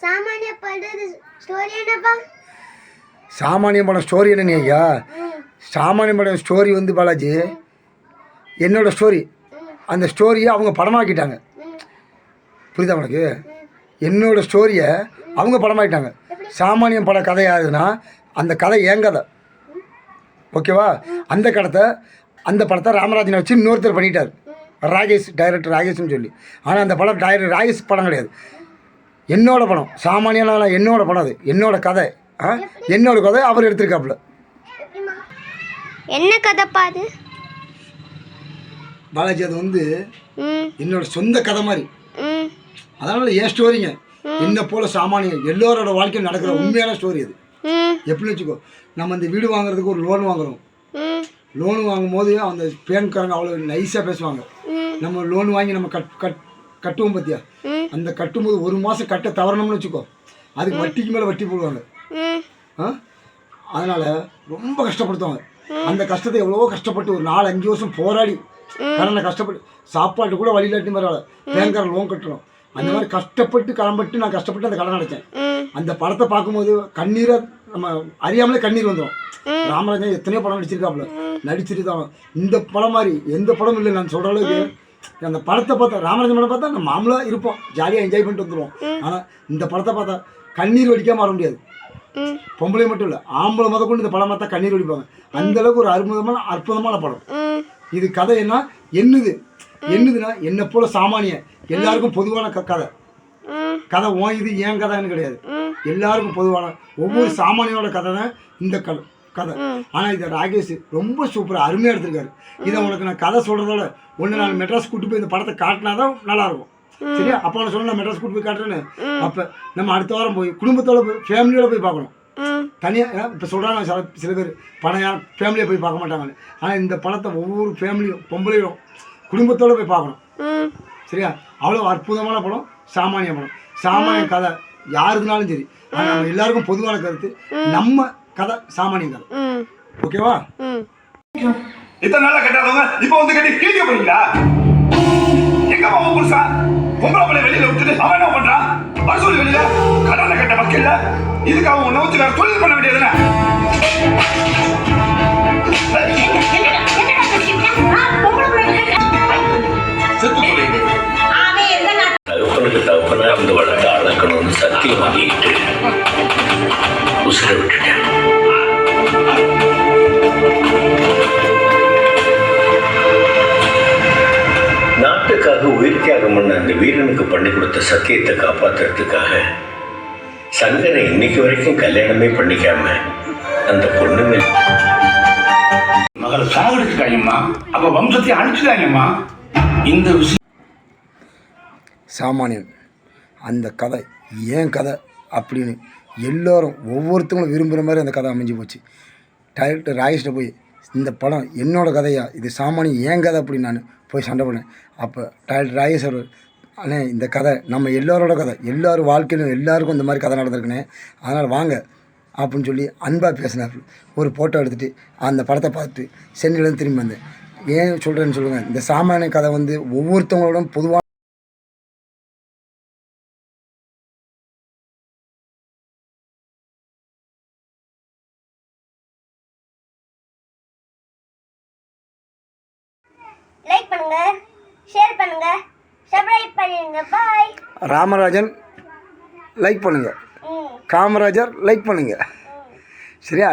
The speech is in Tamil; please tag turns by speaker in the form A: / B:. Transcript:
A: சாமானிய படம் ஸ்டோரி என்ன ஐயா? சாமானிய படம் ஸ்டோரி வந்து பாலாஜி என்னோட ஸ்டோரி. அந்த ஸ்டோரியை அவங்க படமாக்கிட்டாங்க. புரியுதா உனக்கு? என்னோட ஸ்டோரியை அவங்க படமாக்கிட்டாங்க. சாமானியம் பட கதை யாருன்னா அந்த கதை என் கதை. ஓகேவா? அந்த படத்தை ராமராஜனை வச்சு இன்னொருத்தர் பண்ணிட்டார், ராகேஷ், டைரக்டர் ராகேஷ்னு சொல்லி. ஆனால் அந்த படம் ராகேஷ் படம் கிடையாது, என்னோட படம். சாமானியனால என்னோட படம், அது என்னோட கதை. என்னோட கதை அவர் எடுத்திருக்காப்புல.
B: என்ன கதைப்பா அது
A: பாலாஜி? அது வந்து என்னோட சொந்த கதை மாதிரி. அதனால ஏன் ஸ்டோரிங்க என்ன போல சாமானியம் எல்லோரோட வாழ்க்கையில் நடக்கிற உண்மையான ஸ்டோரி அது. எப்படின்னு வச்சுக்கோ, நம்ம இந்த வீடு வாங்குறதுக்கு ஒரு லோன் வாங்குறோம். லோன் வாங்கும் போது அந்த பேங்க்காரங்க அவ்வளோ நைஸாக பேசுவாங்க. நம்ம லோன் வாங்கி நம்ம கட்டுவோம் பார்த்தியா, அந்த கட்டும்போது ஒரு மாதம் கட்ட தவறணும்னு வச்சுக்கோ, அதுக்கு வட்டிக்கு மேலே வட்டி போடுவாங்க. அதனால் ரொம்ப கஷ்டப்படுத்துவாங்க. அந்த கஷ்டத்தை எவ்வளோ கஷ்டப்பட்டு ஒரு 4-5 வருஷம் போராடி கடனை கஷ்டப்பட்டு சாப்பாட்டு கூட வழி இல்லாட்டி பரவாயில்ல, பேங்க்காரன் லோன் கட்டணும். அந்த மாதிரி கஷ்டப்பட்டு கடன்பட்டு நான் கஷ்டப்பட்டு அந்த கடன் அடைச்சேன். அந்த படத்தை பார்க்கும்போது கண்ணீரை நம்ம அறியாமலே கண்ணீர் வந்துடும். ராமராஜன் எத்தனையோ படம் நடிச்சிட்டு தான் இந்த படம் மாதிரி எந்த படமும் இல்லை. நான் சொல்கிற அளவுக்கு அந்த படத்தை பார்த்தா, ராமராஜன் படம் பார்த்தா நம்ம மாமூலாக இருப்போம், ஜாலியாக என்ஜாய் பண்ணிட்டு வந்துடுவோம். ஆனால் இந்த படத்தை பார்த்தா கண்ணீர் வடிக்காமல் வர முடியாது. பொம்பளை மட்டும் இல்லை, ஆம்பளை முத கொண்டு இந்த படம் பார்த்தா கண்ணீர் வடிப்பாங்க. அந்தளவுக்கு ஒரு அற்புதமான படம். இது கதை என்ன என்னதுன்னா என்னை போல சாமானிய எல்லாருக்கும் பொதுவான கதை ஓன் இது ஏன் கதைன்னு கிடையாது, எல்லாருக்கும் பொதுவான ஒவ்வொரு சாமானியோட கதை தான் இந்த கதை. ஆனால் இதை ராகேஷ் ரொம்ப சூப்பராக அருமையாக எடுத்திருக்காரு. இதை உனக்கு நான் கதை சொல்கிறதோட ஒன்று நான் மெட்ராஸ் கூட்டு போய் இந்த படத்தை காட்டினா தான் நல்லாயிருக்கும். சரியா? அப்போ நான் சொன்ன நான் மெட்ராஸ் கூட்டு போய் காட்டுறேன்னு. அப்போ நம்ம அடுத்த வாரம் போய் குடும்பத்தோட போய் ஃபேமிலியோட போய் பார்க்கணும். தனியாக இப்போ சொல்கிறாங்க சில பேர் படம் யாரும் ஃபேமிலியை போய் பார்க்க மாட்டாங்கன்னு. ஆனால் இந்த படத்தை ஒவ்வொரு ஃபேமிலியும் பொம்பளையும் குடும்பத்தோடு போய் பார்க்கணும். சரியா? அவ்வளோ அற்புதமான படம், சாமானிய படம். சாமானிய கதை யாருக்குனாலும் சரி, ஆனால் நம்ம எல்லாருக்கும் பொதுவான கருத்து நம்ம கதை சாமானிய கதை. ஓகேவா?
C: இத்தனை நாளா கட்டாதவங்க இப்போ வந்து கட்டி கிழிக்க போறீங்களா? எங்க மாமா புருஷா பொம்பளை வெளியில விட்டுட்டு அவன் என்ன பண்றான்? வசூல் வெளியில கடனை கட்ட மக்கள் இதுக்கு அவன் உன்னை வச்சு வேற தொழில் பண்ண வேண்டியதுதானே?
D: தகப்பனை அந்த வளர்த்து அளக்கணும்னு சத்தியம் வாங்கிட்டு உசுரை விட்டுட்டேன். நாட்டுக்காக உயிர் தியாகம் பண்ண அந்த வீரனுக்கு பண்ணி கொடுத்த சத்தியத்தை காப்பாத்துறதுக்காக சங்கரை இன்னைக்கு வரைக்கும் கல்யாணமே பண்ணிக்காம அந்த பொண்ணுங்க
C: மகளை சாகடிச்சுட்டாங்கம்மா, அப்ப வம்சத்தை அழிச்சுட்டாங்கம்மா. இந்த விஷயம்
A: சாமானியன் அந்த கதை ஏன் கதை அப்படின்னு எல்லோரும் ஒவ்வொருத்தவங்களும் விரும்புகிற மாதிரி அந்த கதை அமைஞ்சு போச்சு. டைரக்டர் ராகேஷ்ட போய் இந்த படம் என்னோட கதையா, இது சாமானியம் ஏன் கதை அப்படின்னு நான் போய் சண்டை பண்ணேன். அப்போ டைரக்டர் ராகேஷ் அவர், அண்ணே இந்த கதை நம்ம எல்லோரோட கதை, எல்லோரும் வாழ்க்கையிலும் எல்லாருக்கும் இந்த மாதிரி கதை நடந்திருக்குனே, அதனால் வாங்க அப்படின்னு சொல்லி அன்பாக பேசினார். ஒரு ஃபோட்டோ எடுத்துகிட்டு அந்த படத்தை பார்த்துட்டு சென்னையிலேருந்து திரும்பி வந்தேன். ஏன் சொல்கிறேன்னு சொல்லுங்கள், இந்த சாமானிய கதை வந்து ஒவ்வொருத்தவங்களோட பொதுவாக
B: லைக் பண்ணுங்க, ஷேர் பண்ணுங்க, சப்ஸ்கிரைப் பண்ணுங்க. பாய்.
A: ராமராஜன் லைக் பண்ணுங்க, காமராஜர் லைக் பண்ணுங்க. சரியா?